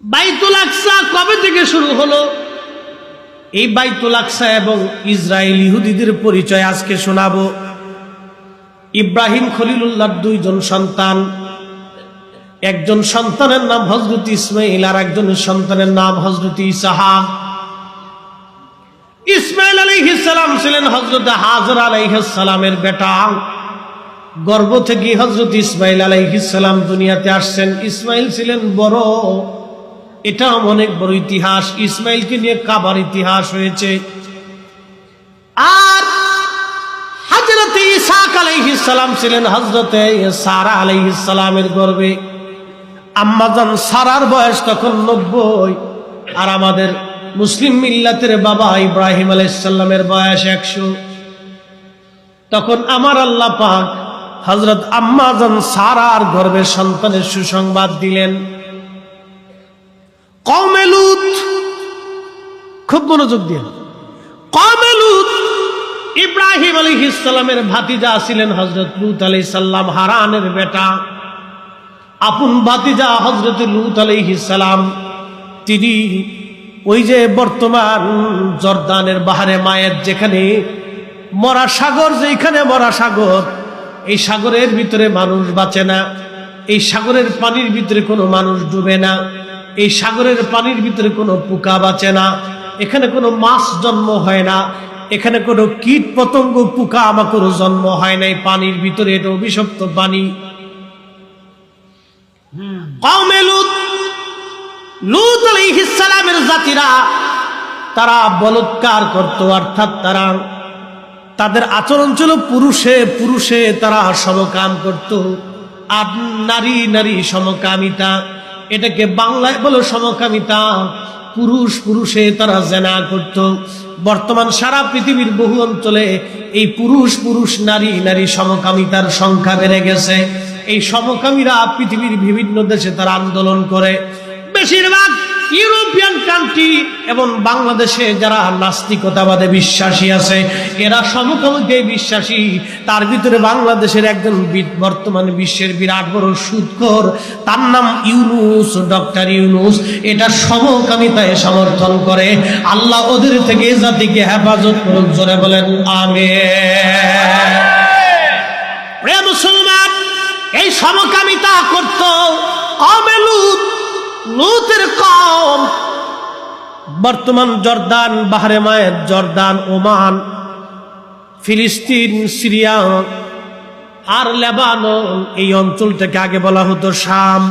বাইতুল আকসা কবে থেকে শুরু হলো? এই বাইতুল আকসা এবং ইসরায়েল ইহুদিদের পরিচয় আজকে শোনাবো। ইব্রাহিম খলিলুল্লাহর দুইজন সন্তান, একজন সন্তানের নাম হযরত ইসমাইল আর একজনের সন্তানের নাম হযরত ইসহাক। ইসমাইল আলাইহিস সালাম ছিলেন হযরত হাজর আলাইহিস সালামের বেটা। গর্ভ থেকে হযরত ইসমাইল আলাইহিস সালাম দুনিয়াতে আসছেন। ইসমাইল ছিলেন বড়, এটা অনেক বড় ইতিহাস। ইসমাইলকে নিয়ে কাবার ইতিহাস হয়েছে। আর হযরত ইসহাক আলাইহিস সালাম ছিলেন হযরত সারা আলাইহিস সালামের গর্ভে। আম্মাজান সারার বয়স তখন 90, আর আমাদের মুসলিম মিল্লাতের বাবা ইব্রাহিম আলাইহিস সালামের বয়স 100। তখন আমার আল্লাহ পাক হযরত আম্মাজান সারার গর্ভের সন্তানের সুসংবাদ দিলেন। কওমে লূত, খুব মনোযোগ দিয়ে, কওমে লূত ইব্রাহিম আলাইহিস সালামের ভাতিজা ছিলেন হযরত লূত আলাইহিস সালাম, হারানের বেটা। আপন ভাতিজা হযরত লূত আলাইহিস সালাম, তিনি ওই যে বর্তমান জর্দানের বাহারে মায়ের যেখানে মরা সাগর, যেখানে মরা সাগর, এই সাগরের ভিতরে মানুষ বাঁচে না, এই সাগরের পানির ভিতরে কোনো মানুষ ডুবে না, এই সাগরের পানির ভিতরে কোনো পোকা বাঁচে না, এখানে কোনো মাছ জন্ম হয় না, এখানে কোনো কীট পতঙ্গ পোকা আমাকেও জন্ম হয় নাই পানির ভিতরে, এটা অভিশপ্ত পানি। কওমে লূত, লূত আলাইহিস সালামের জাতিরা তারা বলৎকার করত, অর্থাৎ তারা তাদের আচরণ ছিল পুরুষে পুরুষে তারা সমকাম করত, আর নারী নারী সমকামিতা, এটাকে বাংলায় বলো সমকামিতা। পুরুষ পুরুষে তারা জেনা করত। বর্তমান সারা পৃথিবীর বহু অঞ্চলে এই পুরুষ পুরুষ নারী নারী সমকামিতার সংখ্যা বেড়ে গেছে। এই সমকামীরা পৃথিবীর বিভিন্ন দেশে তারা আন্দোলন করে। বেশিরভাগ ইউরোপিয়ান কান্ট্রি এবং বাংলাদেশে যারা নাস্তিকতাবাদে বিশ্বাসী আছে, এরা সমকামিতে বিশ্বাসী। তার ভিতরে বাংলাদেশের একজন বর্তমানে বিশ্বের বিরাট বড় সুদখোর, তার নাম ইউনূস, ডক্টর ইউনূস, এটা সমকামিতায় সমর্থন করে। আল্লাহ ওদের থেকে জাতিকে হেফাজত করুন, জোরে বলেন আমিন। প্রিয় মুসলমান, এই সমকামিতা করত কওমে লূত, লূতের কওম। বর্তমান জর্দান, বাহরে মায়ের জর্দান, ওমান, ফিলিস্তিন, সিরিয়া আর লেবানন, এই অঞ্চলটাকে আগে বলা হতো শাম।